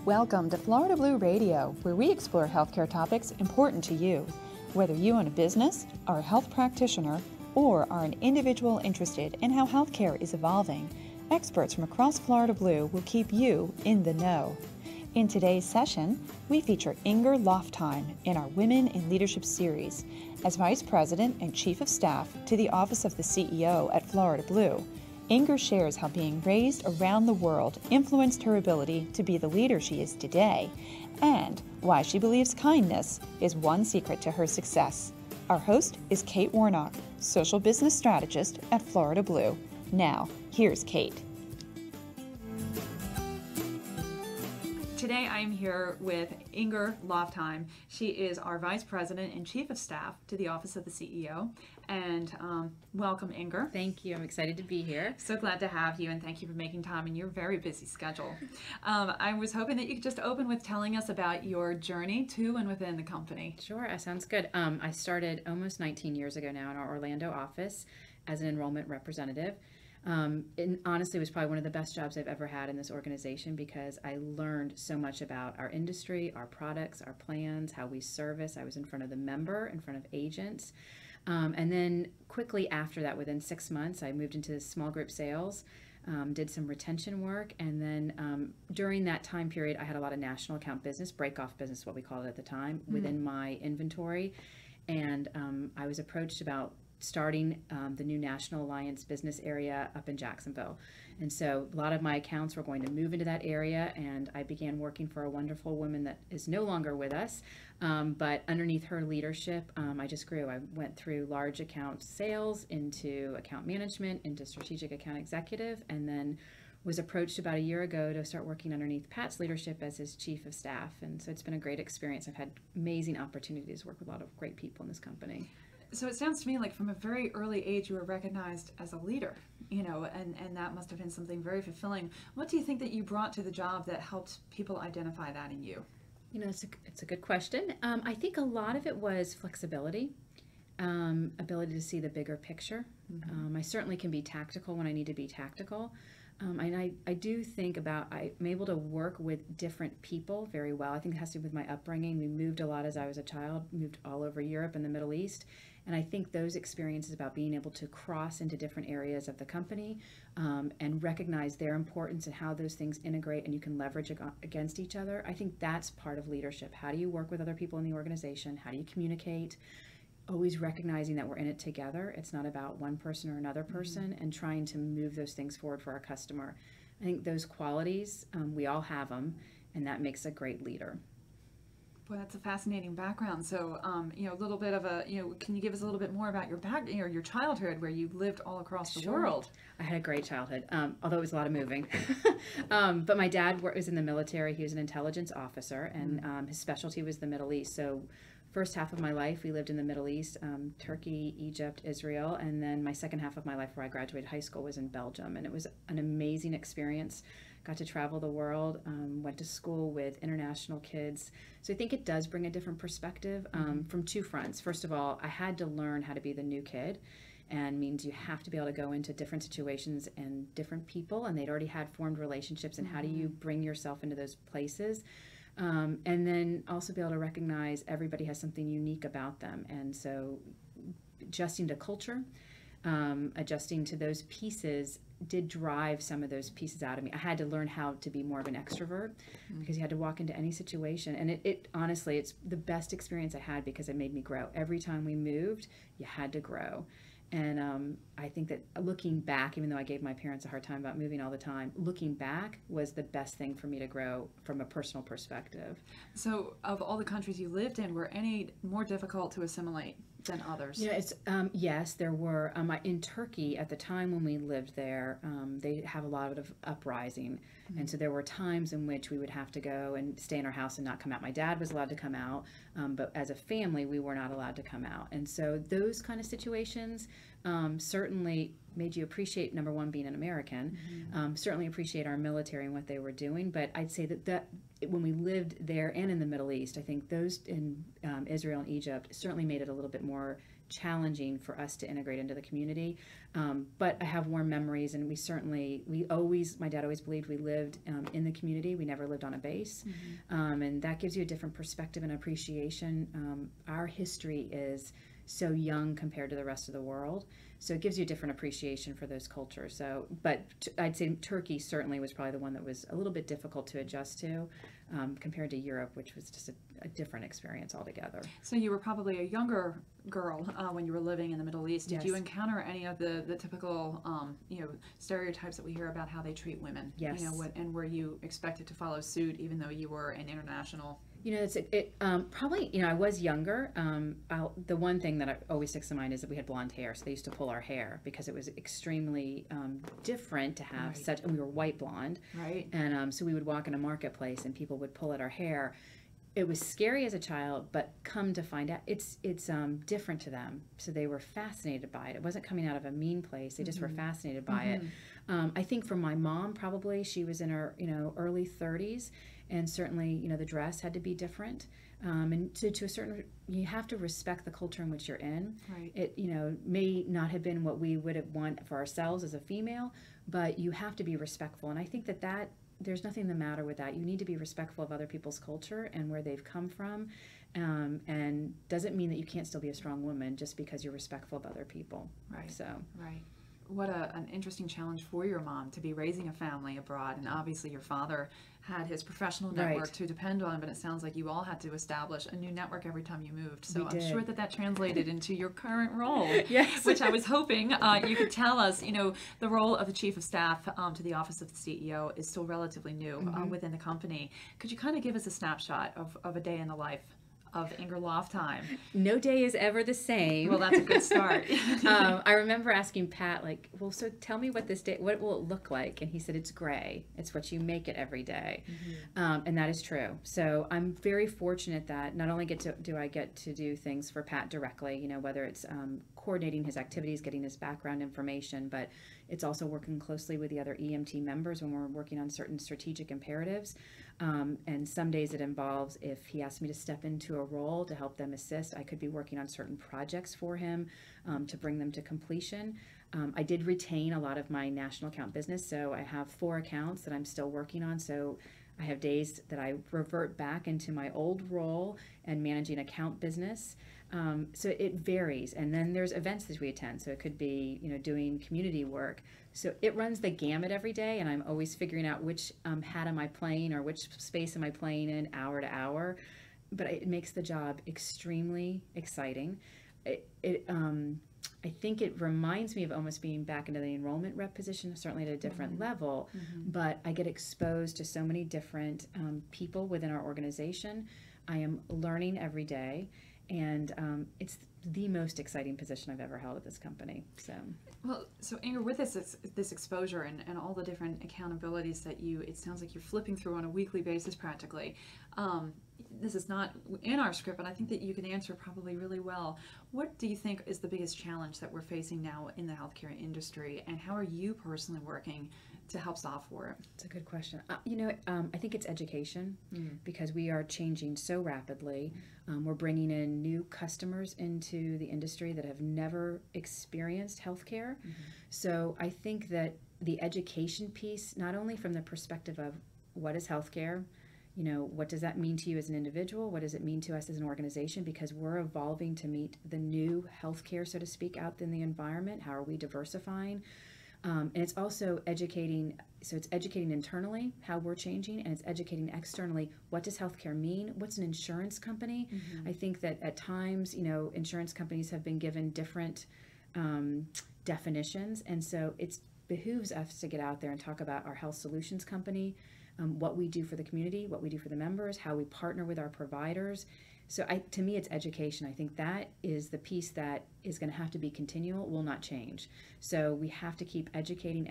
Welcome to Florida Blue Radio, where we explore healthcare topics important to you. Whether you own a business, are a health practitioner, or are an individual interested in how healthcare is evolving, experts from across Florida Blue will keep you in the know. In today's session, we feature Inger Loftheim in our Women in Leadership series. As Vice President and Chief of Staff to the Office of the CEO at Florida Blue, Inger shares how being raised around the world influenced her ability to be the leader she is today, and why she believes kindness is one secret to her success. Our host is Kate Warnock, Social Business Strategist at Florida Blue. Now, here's Kate. Today I'm here with Inger Loftheim. She is our Vice President and Chief of Staff to the Office of the CEO. And welcome, Inger. Thank you. I'm excited to be here. So glad to have you, and thank you for making time in your very busy schedule. I was hoping that you could just open with telling us about your journey to and within the company. Sure, that sounds good. I started almost 19 years ago now in our Orlando office as an enrollment representative. And honestly, it was probably one of the best jobs I've ever had in this organization because I learned so much about our industry, our products, our plans, how we service. I was in front of the member, in front of agents. And then quickly after that, within 6 months, I moved into small group sales, did some retention work. And then during that time period, I had a lot of national account business, break-off business, what we called it at the time, within my inventory. And I was approached about starting the new National Alliance business area up in Jacksonville. And so a lot of my accounts were going to move into that area, and I began working for a wonderful woman that is no longer with us, but underneath her leadership, I just grew. I went through large account sales into account management, into strategic account executive, and then was approached about a year ago to start working underneath Pat's leadership as his chief of staff. And so it's been a great experience. I've had amazing opportunities to work with a lot of great people in this company. So it sounds to me like from a very early age you were recognized as a leader, and that must have been something very fulfilling. What do you think that you brought to the job that helped people identify that in you? It's a good question. I think a lot of it was flexibility, ability to see the bigger picture. I certainly can be tactical when I need to be tactical. And I do think I'm able to work with different people very well. I think it has to do with my upbringing. We moved a lot as I was a child, moved all over Europe and the Middle East. And I think those experiences about being able to cross into different areas of the company and recognize their importance and how those things integrate and you can leverage against each other, I think that's part of leadership. How do you work with other people in the organization? How do you communicate? Always recognizing that we're in it together. It's not about one person or another person, and trying to move those things forward for our customer. I think those qualities, we all have them, and that makes a great leader. Boy, that's a fascinating background. So, a little bit of can you give us a little bit more about your your childhood, where you lived all across the world? I had a great childhood, although it was a lot of moving. But my dad was in the military. He was an intelligence officer, and his specialty was the Middle East. So first half of my life, we lived in the Middle East, Turkey, Egypt, Israel, and then my second half of my life where I graduated high school was in Belgium, and it was an amazing experience. Got to travel the world, went to school with international kids. So I think it does bring a different perspective from two fronts. First of all, I had to learn how to be the new kid, and means you have to be able to go into different situations and different people, and they'd already had formed relationships, and how do you bring yourself into those places? And then also be able to recognize everybody has something unique about them. And so adjusting to culture, adjusting to those pieces did drive some of those pieces out of me. I had to learn how to be more of an extrovert because you had to walk into any situation. And it honestly, it's the best experience I had because it made me grow. Every time we moved, you had to grow. And I think that looking back, even though I gave my parents a hard time about moving all the time, looking back was the best thing for me to grow from a personal perspective. So of all the countries you lived in, were any more difficult to assimilate than others? Yes, there were. In Turkey, at the time when we lived there, they have a lot of uprising. And so there were times in which we would have to go and stay in our house and not come out. My dad was allowed to come out, but as a family, we were not allowed to come out. And so those kind of situations certainly made you appreciate, number one, being an American, certainly appreciate our military and what they were doing. But I'd say that when we lived there and in the Middle East, I think those in Israel and Egypt certainly made it a little bit more challenging for us to integrate into the community. But I have warm memories, and my dad always believed we lived in the community. We never lived on a base. And that gives you a different perspective and appreciation. Our history is so young compared to the rest of the world. So it gives you a different appreciation for those cultures. So, but I'd say Turkey certainly was probably the one that was a little bit difficult to adjust to compared to Europe, which was just a different experience altogether. So you were probably a younger girl when you were living in the Middle East. Did Yes. you encounter any of the typical stereotypes that we hear about how they treat women? Yes. And were you expected to follow suit even though you were an international? Probably, I was younger. The one thing that always sticks in mind is that we had blonde hair, so they used to pull our hair because it was extremely different to have Right. and we were white blonde. Right. And so we would walk in a marketplace and people would pull at our hair. It was scary as a child, but come to find out, it's different to them. So they were fascinated by it. It wasn't coming out of a mean place. They just were fascinated by it. I think for my mom, probably she was in her early 30s, and certainly the dress had to be different. And to a certain, you have to respect the culture in which you're in. Right. It may not have been what we would have want for ourselves as a female, but you have to be respectful. And I think that there's nothing the matter with that. You need to be respectful of other people's culture and where they've come from, and doesn't mean that you can't still be a strong woman just because you're respectful of other people. Right. So. Right. What an interesting challenge for your mom to be raising a family abroad, and obviously your father had his professional network Right. to depend on, but it sounds like you all had to establish a new network every time you moved. So We I'm did. sure that translated into your current role. Yes. Which I was hoping you could tell us. The role of the chief of staff to the office of the CEO is still relatively new within the company. Could you kind of give us a snapshot of a day in the life of Inger Loftheim? No day is ever the same. Well, that's a good start. I remember asking Pat, so tell me what will it look like? And he said, it's gray. It's what you make it every day. And that is true. So I'm very fortunate that not only do I get to do things for Pat directly, whether it's coordinating his activities, getting his background information, but it's also working closely with the other EMT members when we're working on certain strategic imperatives. And some days it involves, if he asks me to step into a role to help them assist, I could be working on certain projects for him to bring them to completion. I did retain a lot of my national account business, so I have 4 accounts that I'm still working on. So I have days that I revert back into my old role and managing account business. So it varies. And then there's events that we attend. So it could be, doing community work. So it runs the gamut every day, and I'm always figuring out which hat am I playing or which space am I playing in hour to hour. But it makes the job extremely exciting. I think it reminds me of almost being back into the enrollment rep position, certainly at a different level, but I get exposed to so many different people within our organization. I am learning every day, and it's the most exciting position I've ever held at this company. So Inger, with this exposure and all the different accountabilities that it sounds like you're flipping through on a weekly basis practically. This is not in our script, but I think that you can answer probably really well. What do you think is the biggest challenge that we're facing now in the healthcare industry, and how are you personally working to help solve for it? It's a good question. I think it's education, because we are changing so rapidly. We're bringing in new customers into the industry that have never experienced healthcare. So I think that the education piece, not only from the perspective of what is healthcare, what does that mean to you as an individual? What does it mean to us as an organization? Because we're evolving to meet the new healthcare, so to speak, out in the environment. How are we diversifying? And it's also educating. So it's educating internally how we're changing, and it's educating externally. What does healthcare mean? What's an insurance company? I think that at times, insurance companies have been given different definitions, and so it behooves us to get out there and talk about our health solutions company, what we do for the community, what we do for the members, how we partner with our providers. So to me, it's education. I think that is the piece that is going to have to be continual, will not change. So we have to keep educating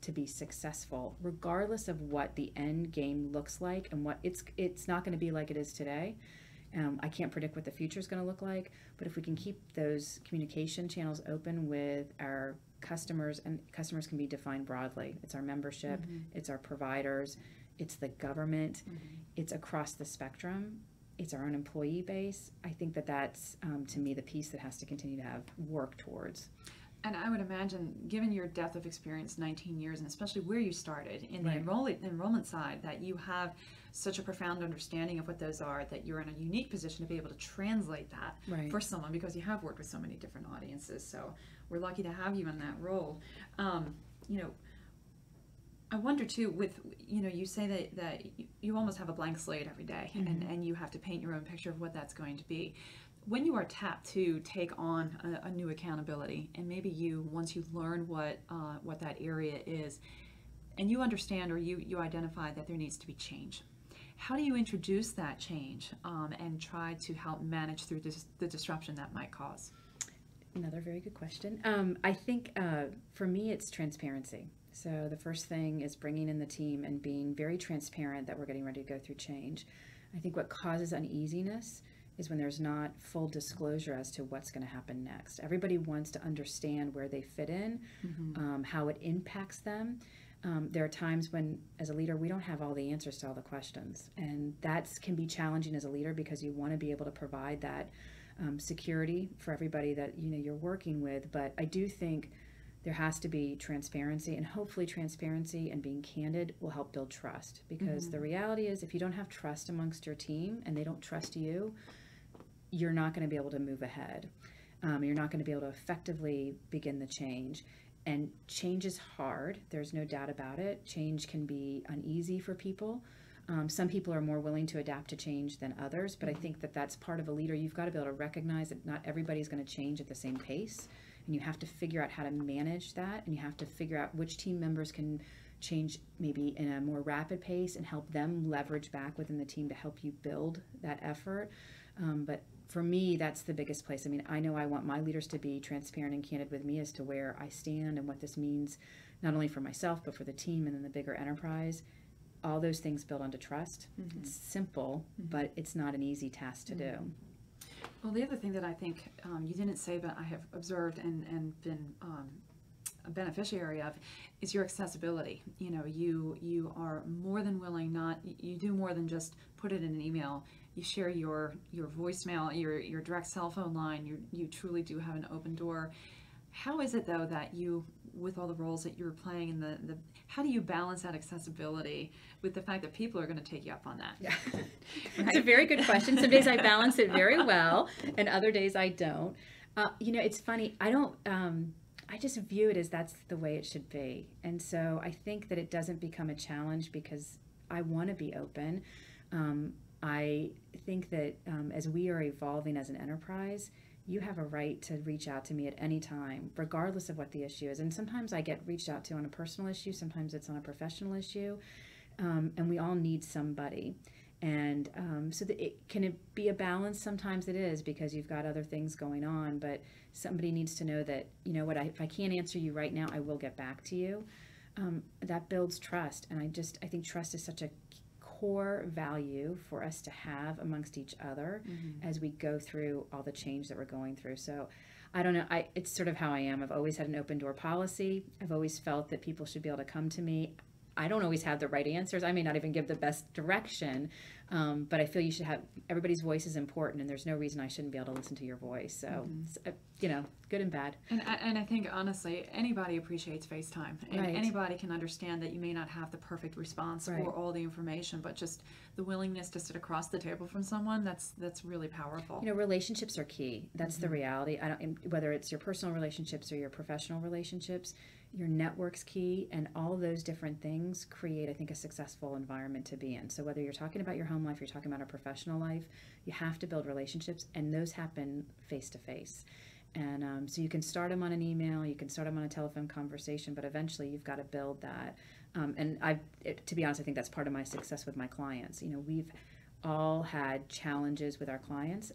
to be successful, regardless of what the end game looks like, and what it's not going to be like it is today. I can't predict what the future is going to look like, but if we can keep those communication channels open with our customers, and customers can be defined broadly. It's our membership, it's our providers, it's the government, it's across the spectrum. it's our own employee base. I think that that's, to me, the piece that has to continue to have work towards. And I would imagine, given your depth of experience, 19 years, and especially where you started in the Right. enrollment side, that you have such a profound understanding of what those are, that you're in a unique position to be able to translate that Right. for someone, because you have worked with so many different audiences. So we're lucky to have you in that role. You know, I wonder too, with, you know, you say that you almost have a blank slate every day, and you have to paint your own picture of what that's going to be. When you are tapped to take on a new accountability, and maybe once you learn what that area is, and you understand, or you identify that there needs to be change, how do you introduce that change and try to help manage through the disruption that might cause? Another very good question. I think for me, it's transparency. So the first thing is bringing in the team and being very transparent that we're getting ready to go through change. I think what causes uneasiness is when there's not full disclosure as to what's going to happen next. Everybody wants to understand where they fit in, how it impacts them. There are times when, as a leader, we don't have all the answers to all the questions, and that can be challenging as a leader, because you want to be able to provide that security for everybody that you're working with. But I do think there has to be transparency, and hopefully transparency and being candid will help build trust, because the reality is, if you don't have trust amongst your team and they don't trust you, you're not going to be able to move ahead. You're not going to be able to effectively begin the change. And change is hard. There's no doubt about it. Change can be uneasy for people. Some people are more willing to adapt to change than others, but I think that that's part of a leader. You've got to be able to recognize that not everybody's going to change at the same pace, and you have to figure out how to manage that, and you have to figure out which team members can change maybe in a more rapid pace and help them leverage back within the team to help you build that effort. But for me, that's the biggest place. I mean, I know I want my leaders to be transparent and candid with me as to where I stand and what this means, not only for myself, but for the team and then the bigger enterprise. All those things build onto trust. It's simple, but it's not an easy task to do. Well, the other thing that I think you didn't say, but I have observed and been a beneficiary of, is your accessibility. You know, you are more than willing, you do more than just put it in an email. You share your voicemail, your direct cell phone line. You truly do have an open door. How is it, though, that you, with all the roles that you're playing in the how do you balance that accessibility with the fact that people are going to take you up on that? Yeah. Right? It's a very good question. Some days I balance it very well, and other days I don't. It's funny. I just view it as that's the way it should be. And so I think that it doesn't become a challenge because I want to be open. I think that as we are evolving as an enterprise, you have a right to reach out to me at any time, regardless of what the issue is. And sometimes I get reached out to on a personal issue, sometimes it's on a professional issue, and we all need somebody. And so can it be a balance? Sometimes it is, because you've got other things going on, but somebody needs to know that, you know what, if I can't answer you right now, I will get back to you. That builds trust. And I think trust is such a core value for us to have amongst each other as we go through all the change that we're going through. So I don't know, it's sort of how I am. I've always had an open door policy. I've always felt that people should be able to come to me. I don't always have the right answers. I may not even give the best direction, but I feel you should have, everybody's voice is important, and there's no reason I shouldn't be able to listen to your voice. So, good and bad. And I think, honestly, anybody appreciates FaceTime. And Right. anybody can understand that you may not have the perfect response Right. or all the information, but just the willingness to sit across the table from someone, that's really powerful. Relationships are key. That's the reality. Whether it's your personal relationships or your professional relationships, your network's key, and all those different things create, I think, a successful environment to be in. So whether you're talking about your home life, you're talking about a professional life, you have to build relationships, and those happen face to face. And so you can start them on an email, you can start them on a telephone conversation, but eventually you've got to build that. To be honest, I think that's part of my success with my clients. We've all had challenges with our clients,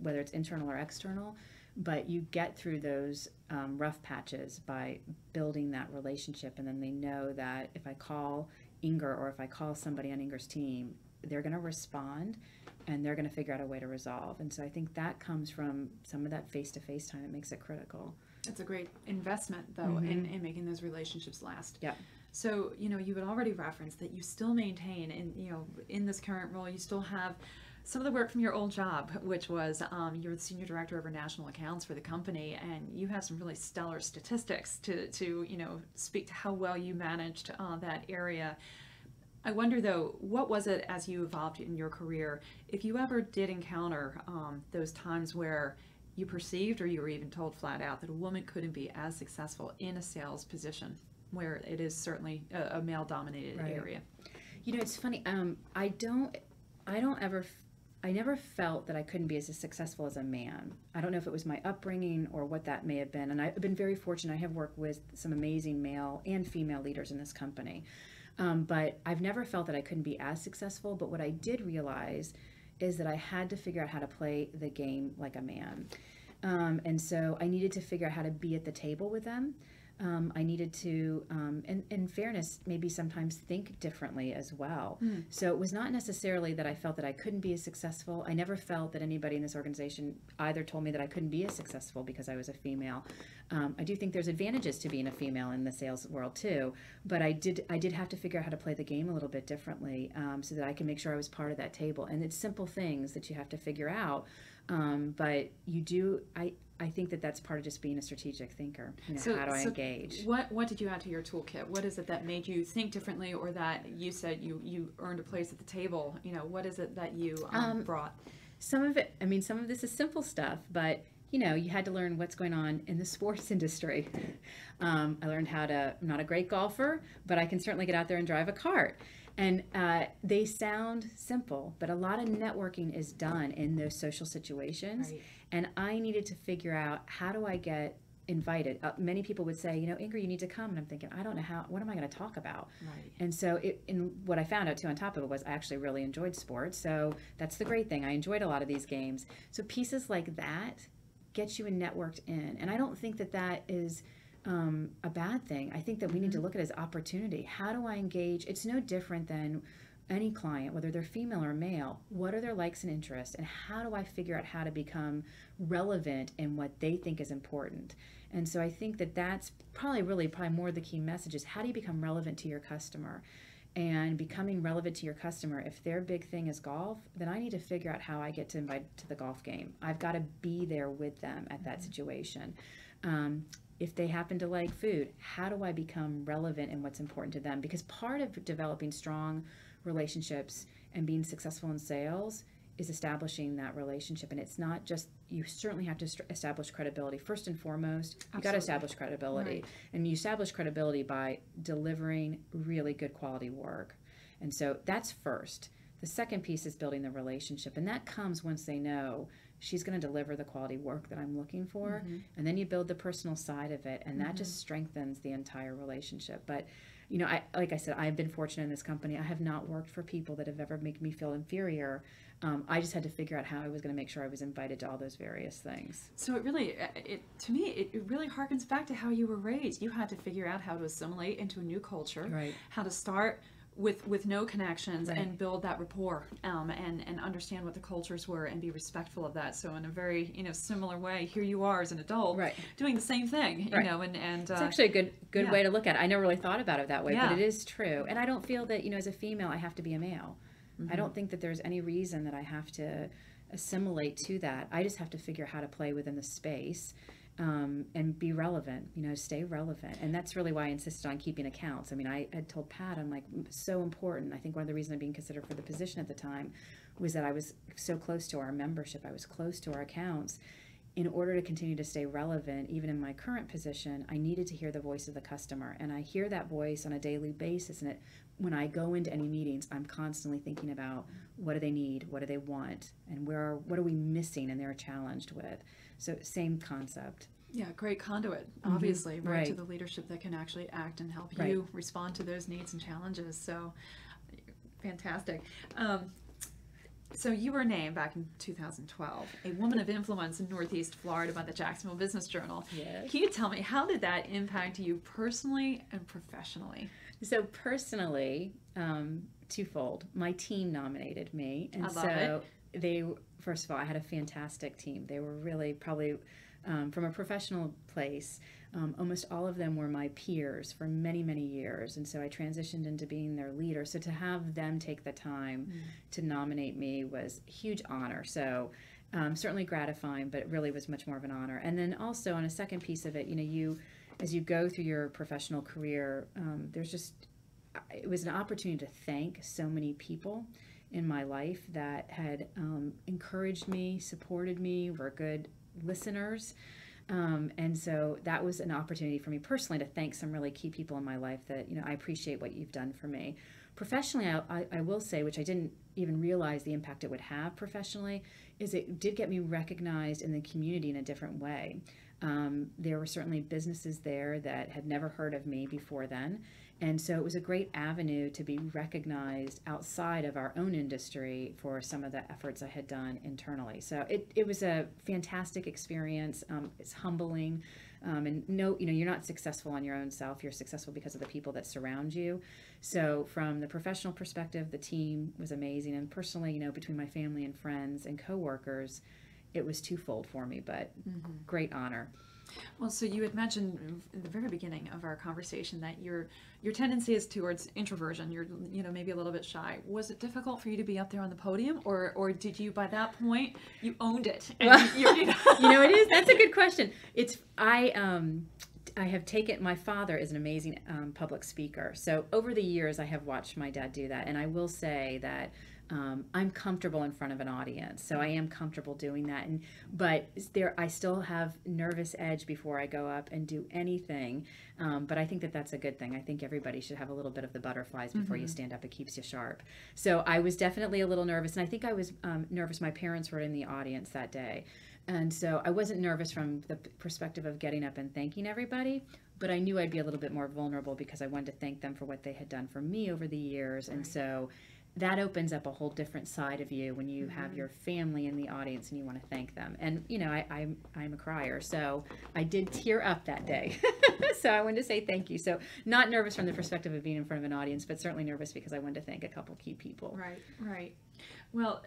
whether it's internal or external, but you get through those rough patches by building that relationship, and then they know that if I call Inger or if I call somebody on Inger's team, they're going to respond and they're going to figure out a way to resolve. And so I think that comes from some of that face-to-face time. It makes it critical. It's a great investment, though, in making those relationships last. Yeah. So, you had already referenced that you still maintain, in this current role, you still have some of the work from your old job, which was you're the senior director over national accounts for the company, and you have some really stellar statistics to speak to how well you managed that area. I wonder though, what was it as you evolved in your career, if you ever did encounter those times where you perceived or you were even told flat out that a woman couldn't be as successful in a sales position where it is certainly a male-dominated area? It's funny. I never felt that I couldn't be as successful as a man. I don't know if it was my upbringing or what that may have been. And I've been very fortunate. I have worked with some amazing male and female leaders in this company. But I've never felt that I couldn't be as successful. But what I did realize is that I had to figure out how to play the game like a man. And so I needed to figure out how to be at the table with them. I needed to, in fairness, maybe sometimes think differently as well. So it was not necessarily that I felt that I couldn't be as successful. I never felt that anybody in this organization either told me that I couldn't be as successful because I was a female. I do think there's advantages to being a female in the sales world too, but I did have to figure out how to play the game a little bit differently so that I can make sure I was part of that table. And it's simple things that you have to figure out, but you do. I think that that's part of just being a strategic thinker. How do I engage? What did you add to your toolkit? What is it that made you think differently, or that you said you earned a place at the table? What is it that you brought? Some of this is simple stuff, but you had to learn what's going on in the sports industry. I learned I'm not a great golfer, but I can certainly get out there and drive a cart. And they sound simple, but a lot of networking is done in those social situations. Right. And I needed to figure out, how do I get invited? Many people would say, Ingrid, you need to come. And I'm thinking, I don't know what am I going to talk about? Right. And so what I found out too on top of it was I actually really enjoyed sports. So that's the great thing. I enjoyed a lot of these games. So pieces like that get you networked in. And I don't think that is a bad thing. I think that we need to look at it as opportunity. How do I engage? It's no different than any client, whether they're female or male. What are their likes and interests, and how do I figure out how to become relevant in what they think is important? And so I think that that's probably more the key message is, how do you become relevant to your customer? And becoming relevant to your customer, if their big thing is golf, then I need to figure out how I get to invite to the golf game. I've got to be there with them at that situation. If they happen to like food, how do I become relevant in what's important to them? Because part of developing strong relationships and being successful in sales is establishing that relationship. And it's not just, you certainly have to establish credibility. First and foremost, you got to establish credibility. Right. And you establish credibility by delivering really good quality work. And so that's first. The second piece is building the relationship. And that comes once they know she's going to deliver the quality work that I'm looking for. And then you build the personal side of it, and that just strengthens the entire relationship. But like I said, I've been fortunate in this company. I have not worked for people that have ever made me feel inferior. I just had to figure out how I was going to make sure I was invited to all those various things. So to me, it really harkens back to how you were raised. You had to figure out how to assimilate into a new culture, right? How to start with no connections, right, and build that rapport, and understand what the cultures were and be respectful of that. So in a very similar way, here you are as an adult, right, doing the same thing, right, and it's actually a good way to look at it. I never really thought about it that way, but it is true. And I don't feel that as a female I have to be a male. I don't think that there's any reason that I have to assimilate to that. I just have to figure out how to play within the space. And be relevant, stay relevant. And that's really why I insisted on keeping accounts. I had told Pat, I'm like, so important. I think one of the reasons I'm being considered for the position at the time was that I was so close to our membership. I was close to our accounts. In order to continue to stay relevant, even in my current position, I needed to hear the voice of the customer. And I hear that voice on a daily basis. And when I go into any meetings, I'm constantly thinking about, what do they need? What do they want? And what are we missing and they're challenged with? So same concept. Yeah, great conduit, obviously, right, to the leadership that can actually act and help you respond to those needs and challenges. So fantastic. So you were named back in 2012 a Woman of Influence in Northeast Florida by the Jacksonville Business Journal. Yes. Can you tell me, how did that impact you personally and professionally? So personally, twofold. My team nominated me, and first of all, I had a fantastic team. They were really probably, from a professional place, almost all of them were my peers for many, many years. And so I transitioned into being their leader. So to have them take the time to nominate me was a huge honor. So certainly gratifying, but it really was much more of an honor. And then also on a second piece of it, as you go through your professional career, it was an opportunity to thank so many people in my life that had encouraged me, supported me, were good listeners. And so that was an opportunity for me personally to thank some really key people in my life that, I appreciate what you've done for me. Professionally, I will say, which I didn't even realize the impact it would have professionally, is it did get me recognized in the community in a different way. There were certainly businesses there that had never heard of me before then. And so it was a great avenue to be recognized outside of our own industry for some of the efforts I had done internally. So it was a fantastic experience. It's humbling. And you're not successful on your own self. You're successful because of the people that surround you. So from the professional perspective, the team was amazing. And personally, between my family and friends and coworkers, it was twofold for me, but great honor. Well, so you had mentioned in the very beginning of our conversation that your tendency is towards introversion. You're maybe a little bit shy. Was it difficult for you to be up there on the podium, or did you by that point you owned it? And it is. That's a good question. I have taken, my father is an amazing public speaker. So over the years, I have watched my dad do that. And I will say that I'm comfortable in front of an audience. So I am comfortable doing that. But I still have nervous edge before I go up and do anything. But I think that that's a good thing. I think everybody should have a little bit of the butterflies before you stand up. It keeps you sharp. So I was definitely a little nervous. And I think I was nervous. My parents were in the audience that day. And so I wasn't nervous from the perspective of getting up and thanking everybody, but I knew I'd be a little bit more vulnerable because I wanted to thank them for what they had done for me over the years. And so that opens up a whole different side of you when you have your family in the audience and you want to thank them. And, I'm a crier, so I did tear up that day. So I wanted to say thank you. So not nervous from the perspective of being in front of an audience, but certainly nervous because I wanted to thank a couple key people. Right. Well,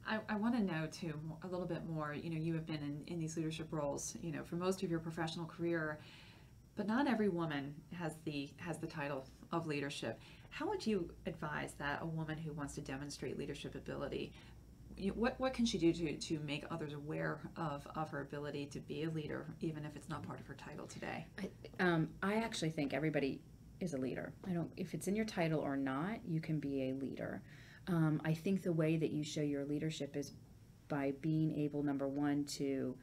I want to know too a little bit more. You have been in these leadership roles, for most of your professional career, but not every woman has the title of leadership. How would you advise that a woman who wants to demonstrate leadership ability, what can she do to make others aware of her ability to be a leader, even if it's not part of her title today? I actually think everybody is a leader. If it's in your title or not, you can be a leader. I think the way that you show your leadership is by being able, number one, to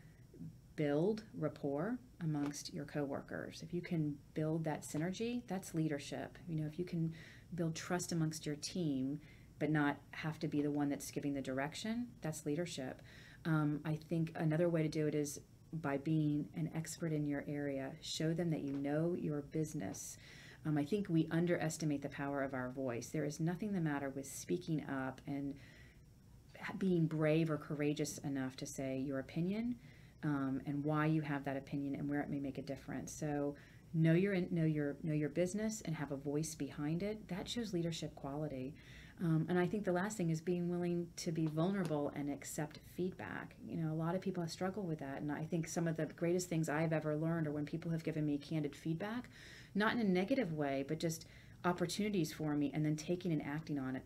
build rapport amongst your coworkers. If you can build that synergy, that's leadership. If you can build trust amongst your team, but not have to be the one that's giving the direction, that's leadership. I think another way to do it is by being an expert in your area. Show them that you know your business. I think we underestimate the power of our voice. There is nothing the matter with speaking up and being brave or courageous enough to say your opinion and why you have that opinion and where it may make a difference. So know your business and have a voice behind it. That shows leadership quality. And I think the last thing is being willing to be vulnerable and accept feedback. A lot of people struggle with that. And I think some of the greatest things I've ever learned are when people have given me candid feedback, not in a negative way, but just opportunities for me and then taking and acting on it.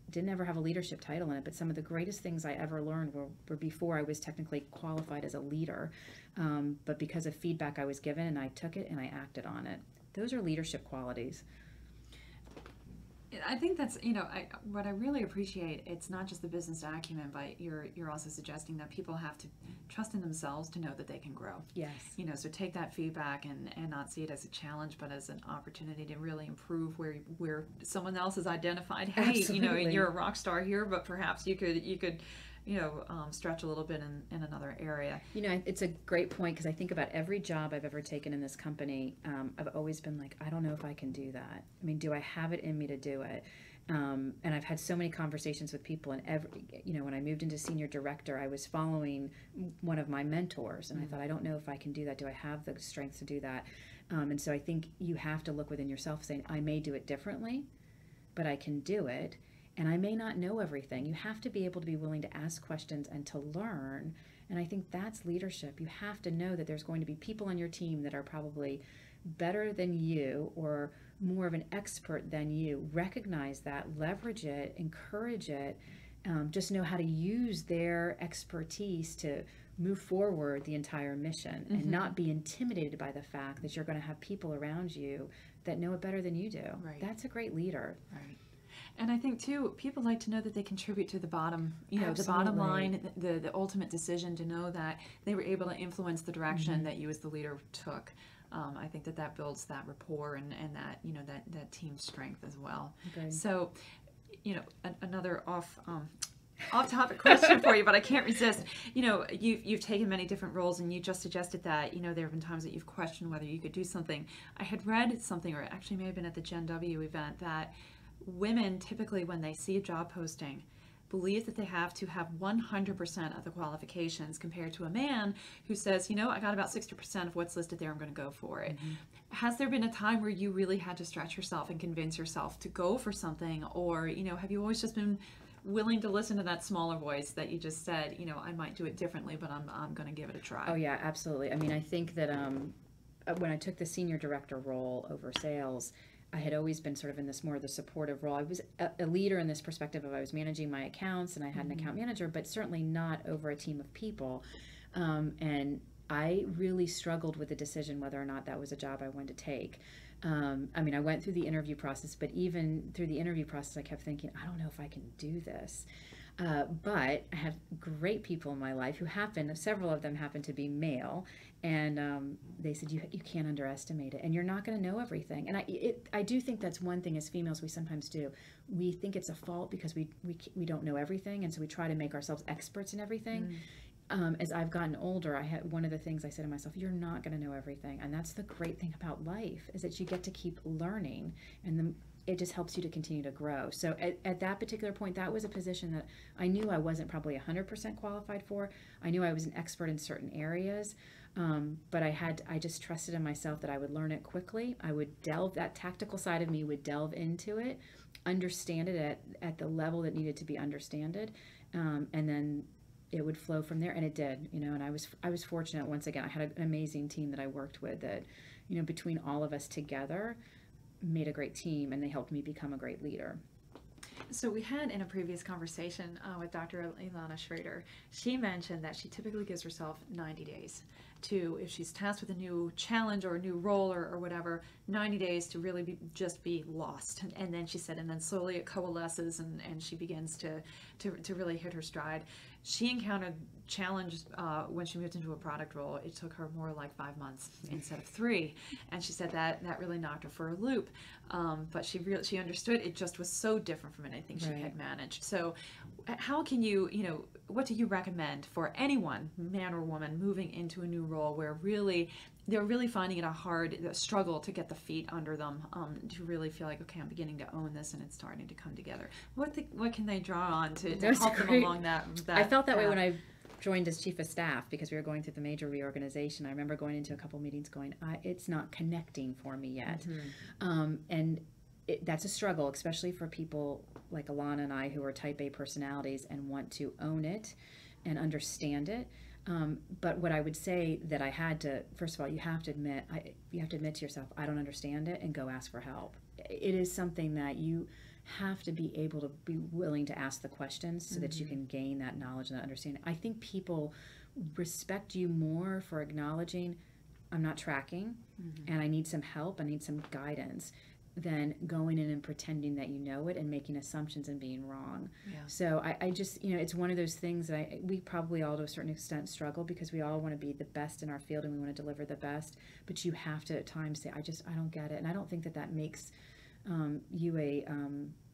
Didn't ever have a leadership title in it, but some of the greatest things I ever learned were before I was technically qualified as a leader. But because of feedback I was given and I took it and I acted on it. Those are leadership qualities. I think that's, what I really appreciate, it's not just the business acumen, but you're also suggesting that people have to trust in themselves to know that they can grow. Yes. So take that feedback and not see it as a challenge, but as an opportunity to really improve where someone else has identified, hey, Absolutely. You're a rock star here, but perhaps you could stretch a little bit in another area. It's a great point because I think about every job I've ever taken in this company. I've always been like, I don't know if I can do that. Do I have it in me to do it? And I've had so many conversations with people, and when I moved into senior director, I was following one of my mentors, and I thought, I don't know if I can do that. Do I have the strength to do that? And so I think you have to look within yourself, saying, I may do it differently, but I can do it. And I may not know everything. You have to be able to be willing to ask questions and to learn And I think that's leadership. You have to know that there's going to be people on your team that are probably better than you or more of an expert than you. Recognize that, leverage it, encourage it. Just know how to use their expertise to move forward the entire mission, and not be intimidated by the fact that you're going to have people around you that know it better than you do. Right. That's a great leader. Right. And I think too, people like to know that they contribute to the bottom, Absolutely. the bottom line, the ultimate decision, to know that they were able to influence the direction that you as the leader took. I think that builds that rapport and that, that team strength as well. Okay. So, another off-topic question for you, but I can't resist. You've taken many different roles, and you just suggested that, there have been times that you've questioned whether you could do something. I had read something, or it actually may have been at the Gen W event, that women typically, when they see a job posting, believe that they have to have 100% of the qualifications, compared to a man who says, I got about 60% of what's listed there, I'm going to go for it. Has there been a time where you really had to stretch yourself and convince yourself to go for something? Or, have you always just been willing to listen to that smaller voice that you just said, I might do it differently, but I'm going to give it a try? Oh yeah, absolutely. I mean, I think that when I took the senior director role over sales, I had always been sort of in this more of the supportive role. I was a leader in this perspective of I was managing my accounts and I had an account manager, but certainly not over a team of people. And I really struggled with the decision whether or not that was a job I wanted to take. I mean, I went through the interview process, but even through the interview process, I kept thinking, I don't know if I can do this. But I have great people in my life who several of them happen to be male, and they said, you can't underestimate it, and you're not going to know everything. And I do think that's one thing as females we sometimes do. We think it's a fault because we don't know everything, and so we try to make ourselves experts in everything. As I've gotten older, one of the things I said to myself, you're not going to know everything. And that's the great thing about life, is that you get to keep learning, and it just helps you to continue to grow. So at that particular point, that was a position that I knew I wasn't probably 100% qualified for. I knew I was an expert in certain areas, but I just trusted in myself that I would learn it quickly. I would that tactical side of me would delve into it, understand it at the level that needed to be understood, and then it would flow from there. And it did, and I was fortunate. Once again, I had an amazing team that I worked with that, between all of us together, made a great team, and they helped me become a great leader. So we had in a previous conversation with Dr. Ilana Schrader, she mentioned that she typically gives herself 90 days to, if she's tasked with a new challenge or a new role or whatever, 90 days to really just be lost. And then she said, and then slowly it coalesces and she begins to really hit her stride. She encountered challenge when she moved into a product role. It took her more like 5 months instead of 3, and she said that really knocked her for a loop. But she understood it just was so different from anything she had managed. So, how can you what do you recommend for anyone, man or woman, moving into a new role where they're really finding it a struggle to get the feet under them, to really feel like, okay, I'm beginning to own this and it's starting to come together? What can they draw on to help them along that I felt that way when I joined as chief of staff, because we were going through the major reorganization. I remember going into a couple meetings going, it's not connecting for me yet. And that's a struggle, especially for people like Alana and I, who are type A personalities and want to own it and understand it. But what I would say that I had to, first of all, you have to admit to yourself, I don't understand it, and go ask for help. It is something that you have to be able to be willing to ask the questions so that you can gain that knowledge and that understanding. I think people respect you more for acknowledging, I'm not tracking, and I need some help, I need some guidance, than going in and pretending that you know it and making assumptions and being wrong. So I just, it's one of those things that we probably all to a certain extent struggle, because we all want to be the best in our field and we want to deliver the best, but you have to at times say, I don't get it. And I don't think that makes you a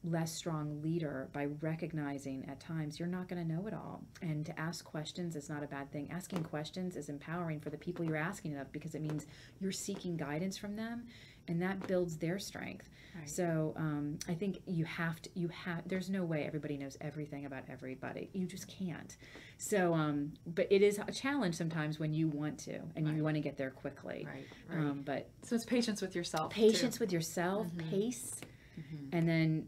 less strong leader, by recognizing at times you're not going to know it all. And to ask questions is not a bad thing. Asking questions is empowering for the people you're asking it of, because it means you're seeking guidance from them, and that builds their strength. So I think there's no way everybody knows everything about everybody. You just can't. So, but it is a challenge sometimes when you want to, and you want to get there quickly. But so it's patience with yourself. With yourself, pace, and then,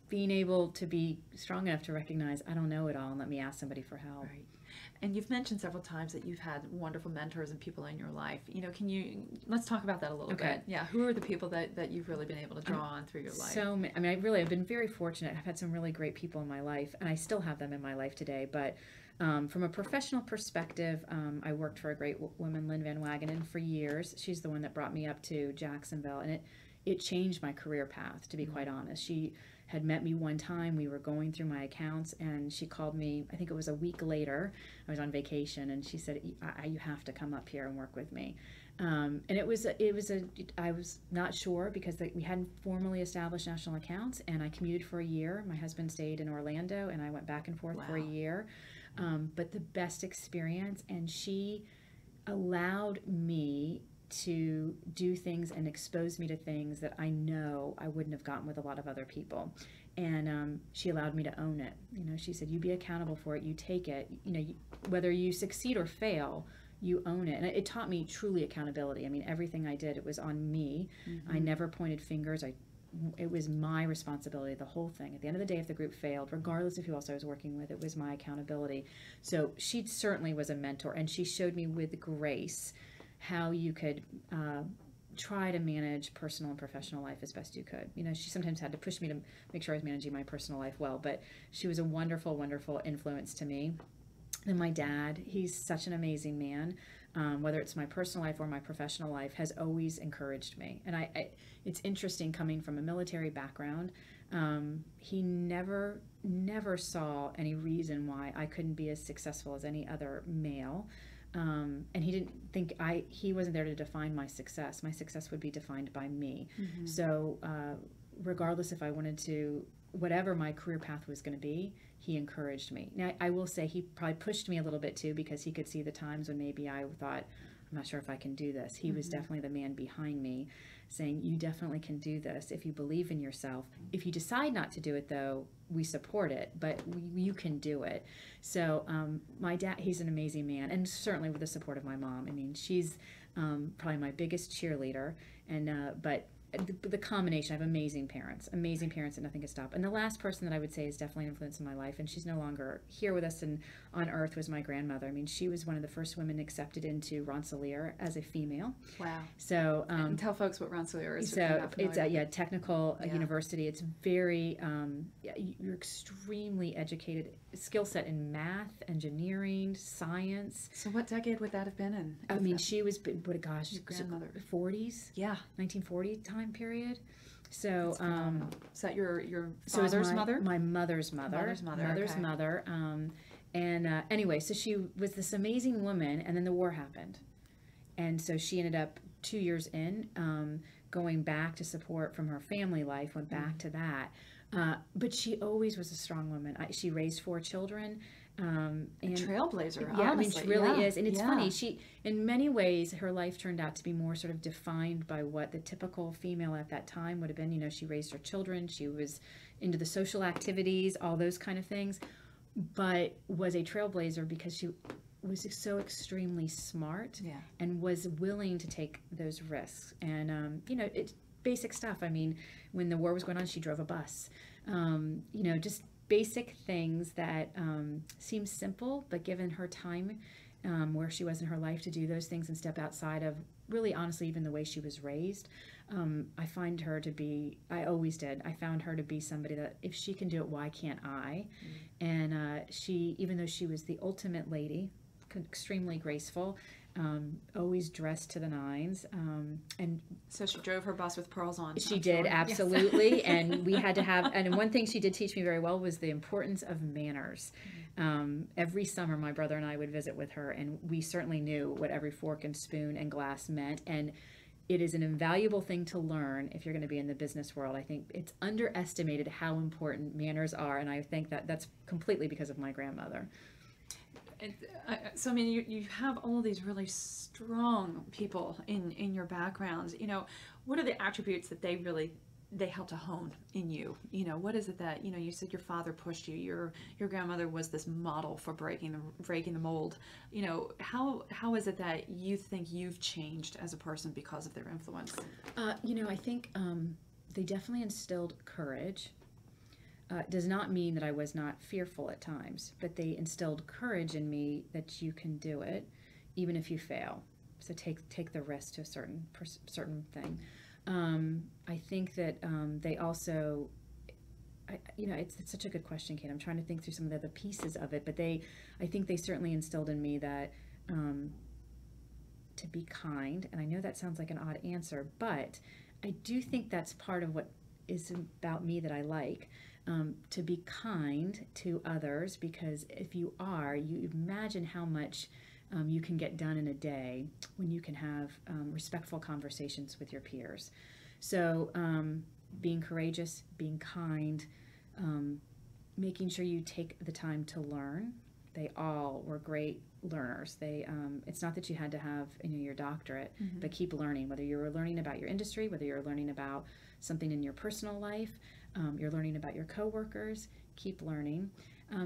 being able to be strong enough to recognize, I don't know it all, and let me ask somebody for help. And you've mentioned several times that you've had wonderful mentors and people in your life. Let's talk about that a little bit. Yeah, who are the people that you've really been able to draw on through your life? I've been very fortunate. I've had some really great people in my life, and I still have them in my life today. But from a professional perspective, I worked for a great woman, Lynn Van Wagenen, for years. She's the one that brought me up to Jacksonville, and it changed my career path, to be quite honest. She had met me one time. We were going through my accounts, and she called me, I think it was a week later. I was on vacation, and she said, you have to come up here and work with me. And I was not sure because we hadn't formally established national accounts, and I commuted for a year. My husband stayed in Orlando, and I went back and forth for a year. But the best experience, and she allowed me to do things and expose me to things that I know I wouldn't have gotten with a lot of other people. And she allowed me to own it. She said, you be accountable for it, you take it, whether you succeed or fail, you own it. And it taught me truly accountability. Everything I did, it was on me. I never pointed fingers. It was my responsibility, the whole thing. At the end of the day, if the group failed, regardless of who else I was working with, it was my accountability. So she certainly was a mentor, and she showed me with grace how you could try to manage personal and professional life as best you could. She sometimes had to push me to make sure I was managing my personal life well, but she was a wonderful, wonderful influence to me. And my dad, he's such an amazing man. Whether it's my personal life or my professional life, has always encouraged me. And it's interesting coming from a military background. He never saw any reason why I couldn't be as successful as any other male. And he didn't think he wasn't there to define my success. My success would be defined by me. So regardless if I wanted to, whatever my career path was going to be, he encouraged me. Now, I will say he probably pushed me a little bit too, because he could see the times when maybe I thought, I'm not sure if I can do this. He was definitely the man behind me saying, you definitely can do this if you believe in yourself. If you decide not to do it, though, we support it, but you can do it. So my dad, he's an amazing man, and certainly with the support of my mom. She's probably my biggest cheerleader, and but the combination, I have amazing parents that nothing can stop. And the last person that I would say is definitely an influence in my life, and she's no longer here with us and on earth, was my grandmother. She was one of the first women accepted into Rensselaer as a female. Wow. So and tell folks what Rensselaer is. So it's a technical university. It's very you're extremely educated, skill set in math, engineering, science. So what decade would that have been in? She was, your grandmother, 40s. Yeah, 1940 time period. So is that your father's mother? My mother's mother. Mother's mother. Anyway, so she was this amazing woman, and then the war happened, and so she ended up 2 years in going back to support from her family life. Went back to that, but she always was a strong woman. She raised 4 children. A trailblazer. Yeah, honestly. She really is. And it's funny, she, in many ways, her life turned out to be more sort of defined by what the typical female at that time would have been. She raised her children, she was into the social activities, all those kind of things, but was a trailblazer because she was so extremely smart and was willing to take those risks. And, it's basic stuff. When the war was going on, she drove a bus. Just basic things that seem simple, but given her time where she was in her life to do those things and step outside of, really honestly, even the way she was raised, I find her to be, I always did, I found her to be somebody that if she can do it, why can't I? And she, even though she was the ultimate lady, extremely graceful, always dressed to the nines, and so she drove her bus with pearls on. She did, absolutely. Yes. And we had to have, and one thing she did teach me very well was the importance of manners. Every summer my brother and I would visit with her, and we certainly knew what every fork and spoon and glass meant, and it is an invaluable thing to learn if you're going to be in the business world. I think it's underestimated how important manners are, and I think that that's completely because of my grandmother. So you have all of these really strong people in your backgrounds. What are the attributes that they help to hone in you? What is it that you said your father pushed you, your grandmother was this model for breaking the mold. How is it that you think you've changed as a person because of their influence? I think they definitely instilled courage. does not mean that I was not fearful at times, but they instilled courage in me that you can do it, even if you fail. So take the risk to a certain thing. I think that they also, it's such a good question, Kate. I'm trying to think through some of the other pieces of it, but I think they certainly instilled in me that to be kind. And I know that sounds like an odd answer, but I do think that's part of what is about me that I like. To be kind to others, because if you are, you imagine how much you can get done in a day when you can have respectful conversations with your peers. So being courageous, being kind, making sure you take the time to learn. They all were great learners. It's not that you had to have your doctorate, but keep learning, whether you're learning about your industry, whether you're learning about something in your personal life, you're learning about your coworkers, keep learning.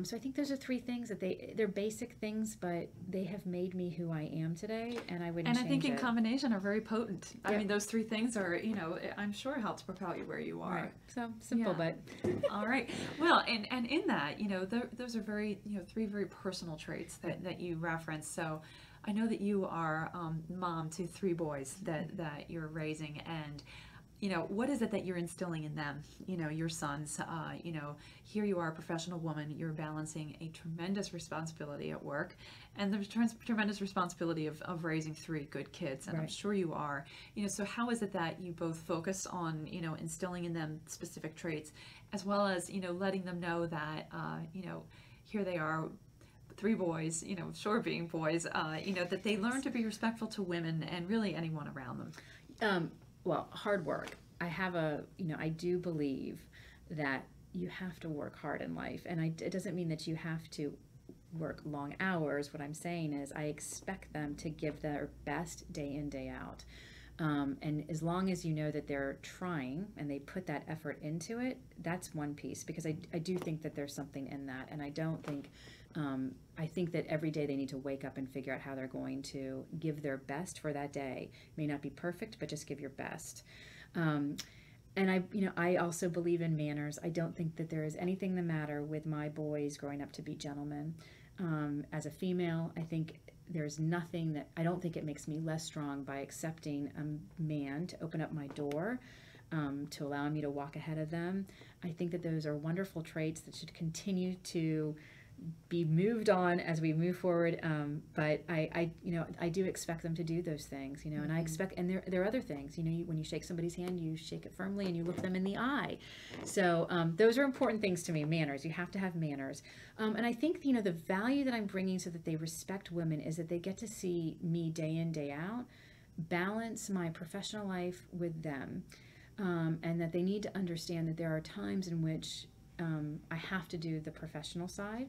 So I think those are three things that they're basic things, but they have made me who I am today, and I wouldn't change it. And I think in combination are very potent. Yep. I mean, those three things are, I'm sure helps propel you where you are. Right. So simple, but. All right. Well, and in that, those are very, three very personal traits that you reference. So I know that you are mom to three boys that you're raising, and what is it that you're instilling in them? Your sons, here you are, a professional woman, you're balancing a tremendous responsibility at work and the tremendous responsibility of raising three good kids. And right. I'm sure you are. So how is it that you both focus on, instilling in them specific traits, as well as, letting them know that, here they are, three boys, sure being boys, that they learn to be respectful to women and really anyone around them. Well, hard work. I do believe that you have to work hard in life. And it doesn't mean that you have to work long hours. What I'm saying is I expect them to give their best day in, day out. And as long as you know that they're trying and they put that effort into it, that's one piece. Because I do think that there's something in that. And I don't think... I think that every day they need to wake up and figure out how they're going to give their best for that day. It may not be perfect, but just give your best. And I also believe in manners. I don't think that there is anything the matter with my boys growing up to be gentlemen. As a female, I think there's nothing that, I don't think it makes me less strong by accepting a man to open up my door, to allow me to walk ahead of them. I think that those are wonderful traits that should continue to be moved on as we move forward, but I do expect them to do those things, and I expect, and there are other things, when you shake somebody's hand, you shake it firmly and you look them in the eye. So those are important things to me. Manners, you have to have manners, and I think the value that I'm bringing so that they respect women is that they get to see me day in, day out, balance my professional life with them, and that they need to understand that there are times in which I have to do the professional side,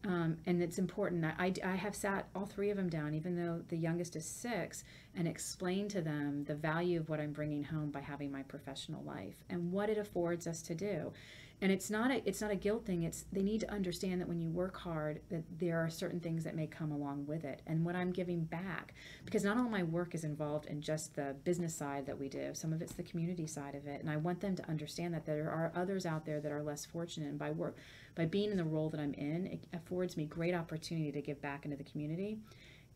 and it's important. I have sat all three of them down, even though the youngest is 6, and explained to them the value of what I'm bringing home by having my professional life and what it affords us to do. And it's not a guilt thing. They need to understand that when you work hard, that there are certain things that may come along with it. And what I'm giving back, because not all my work is involved in just the business side that we do. Some of it's the community side of it. And I want them to understand that there are others out there that are less fortunate. And by being in the role that I'm in, it affords me great opportunity to give back into the community.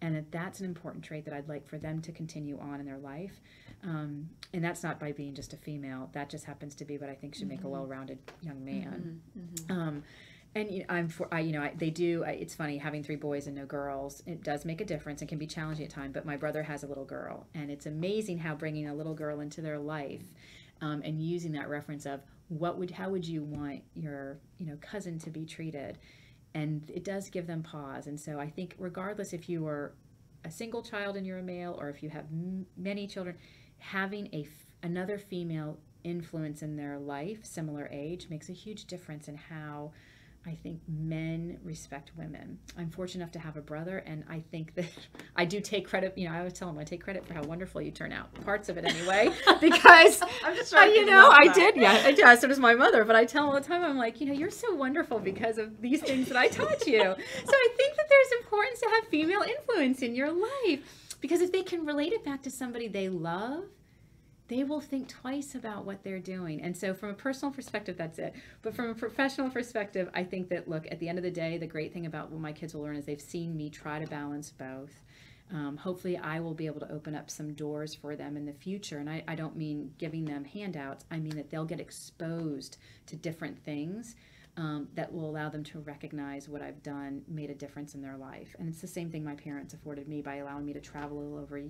And that's an important trait that I'd like for them to continue on in their life. And that's not by being just a female. That just happens to be what I think should make a well-rounded young man. And they do. It's funny having 3 boys and no girls. It does make a difference and can be challenging at times. But my brother has a little girl, and it's amazing how bringing a little girl into their life and using that reference of how would you want your cousin to be treated, and it does give them pause. And so I think regardless if you are a single child and you're a male, or if you have many children, having another female influence in their life, similar age, makes a huge difference in how I think men respect women. I'm fortunate enough to have a brother, and I think that I do take credit. I always tell him I take credit for how wonderful you turn out. Parts of it anyway, because I'm just trying I did. Yeah, so does my mother. But I tell him all the time, I'm like, you're so wonderful because of these things that I taught you. So I think that there's importance to have female influence in your life, because if they can relate it back to somebody they love, they will think twice about what they're doing. And so from a personal perspective, that's it. But from a professional perspective, I think that, look, at the end of the day, the great thing about what my kids will learn is they've seen me try to balance both. Hopefully I will be able to open up some doors for them in the future. And I don't mean giving them handouts. I mean that they'll get exposed to different things that will allow them to recognize what I've done made a difference in their life. And it's the same thing my parents afforded me by allowing me to travel all over,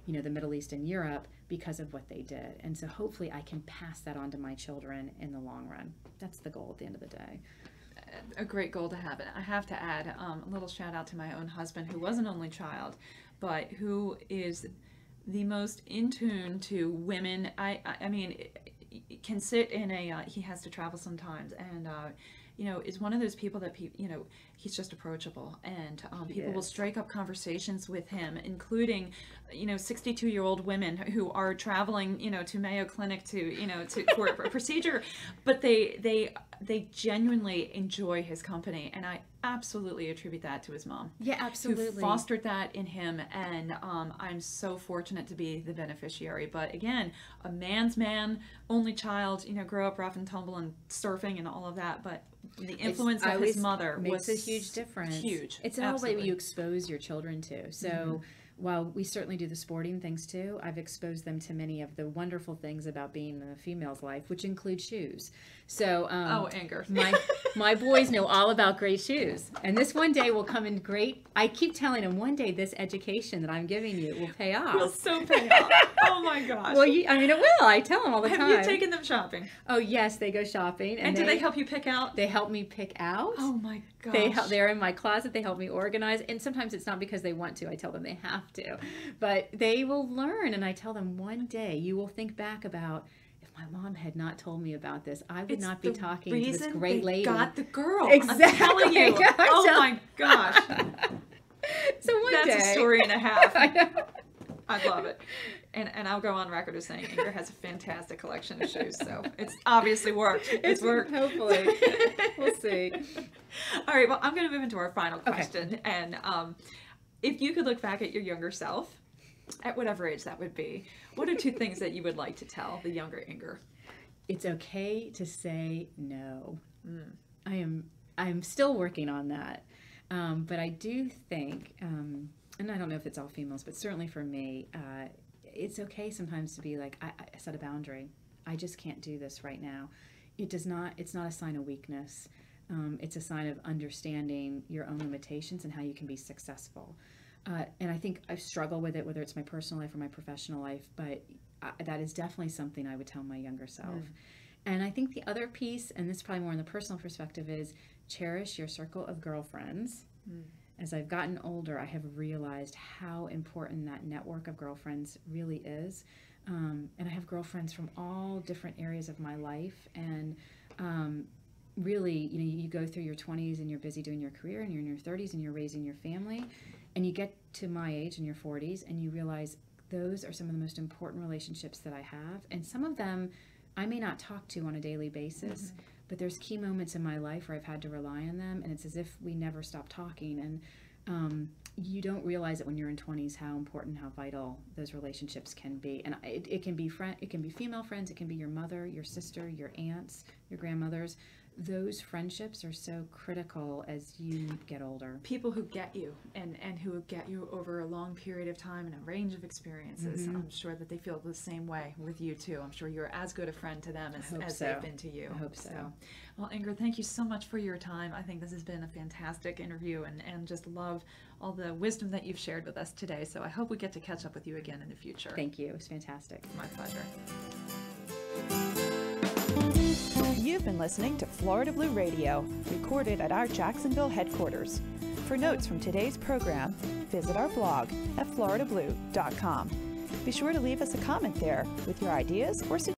the Middle East and Europe because of what they did. And so hopefully I can pass that on to my children in the long run. That's the goal at the end of the day. A great goal to have. And I have to add a little shout out to my own husband, who was an only child, but who is the most in tune to women. I mean, can sit in a, he has to travel sometimes, and is one of those people that he's just approachable, and people will strike up conversations with him, including 62-year-old women who are traveling to Mayo Clinic for a procedure, but they genuinely enjoy his company, and I absolutely attribute that to his mom. Yeah, absolutely. Who fostered that in him, and I'm so fortunate to be the beneficiary. But again, a man's man, only child, grow up rough and tumble and surfing and all of that, but the influence of his mother makes a huge difference. Huge. It's all the way you expose your children to. So while we certainly do the sporting things too, I've exposed them to many of the wonderful things about being a female's life, which include shoes. So anger. My boys know all about great shoes, and this one day will come in great. I keep telling them, one day this education that I'm giving you will pay off. Will so pay off. Oh my gosh. Well, it will. I tell them all the time. Have you taken them shopping? Oh yes, they go shopping. And do they help you pick out? They help me pick out. Oh my gosh. They're in my closet. They help me organize, and sometimes it's not because they want to. I tell them they have to, but they will learn. And I tell them, one day you will think back about, if my mom had not told me about this, I would not be talking to this great lady. Got the girl. Exactly. I'm telling you. My gosh. So one day. That's a story and a half. I know. I love it. And I'll go on record as saying Inger has a fantastic collection of shoes, so it's obviously worked. It's worked. Hopefully. We'll see. All right, well, I'm going to move into our final question. Okay. And if you could look back at your younger self, at whatever age that would be, what are 2 things that you would like to tell the younger Inger? It's okay to say no. I am still working on that. But I do think, and I don't know if it's all females, but certainly for me, it's okay sometimes to be like, I set a boundary. I just can't do this right now. It's not a sign of weakness. It's a sign of understanding your own limitations and how you can be successful. And I think I struggle with it, whether it's my personal life or my professional life, but that is definitely something I would tell my younger self. And I think the other piece, and this is probably more in the personal perspective, is cherish your circle of girlfriends. As I've gotten older, I have realized how important that network of girlfriends really is. And I have girlfriends from all different areas of my life. And really, you go through your 20s and you're busy doing your career, and you're in your 30s and you're raising your family. And you get to my age in your 40s and you realize those are some of the most important relationships that I have. And some of them I may not talk to on a daily basis, but there's key moments in my life where I've had to rely on them, and it's as if we never stop talking. And you don't realize it when you're in 20s how important, how vital those relationships can be. And it can be female friends, it can be your mother, your sister, your aunts, your grandmothers. Those friendships are so critical as you get older. People who get you and who get you over a long period of time and a range of experiences. I'm sure that they feel the same way with you too. I'm sure you're as good a friend to them as they've been to you. I hope so. Well, Ingrid, thank you so much for your time. I think this has been a fantastic interview, and just love all the wisdom that you've shared with us today. So I hope we get to catch up with you again in the future. Thank you. It was fantastic. My pleasure. You've been listening to Florida Blue Radio, recorded at our Jacksonville headquarters. For notes from today's program, visit our blog at floridablue.com. Be sure to leave us a comment there with your ideas or suggestions.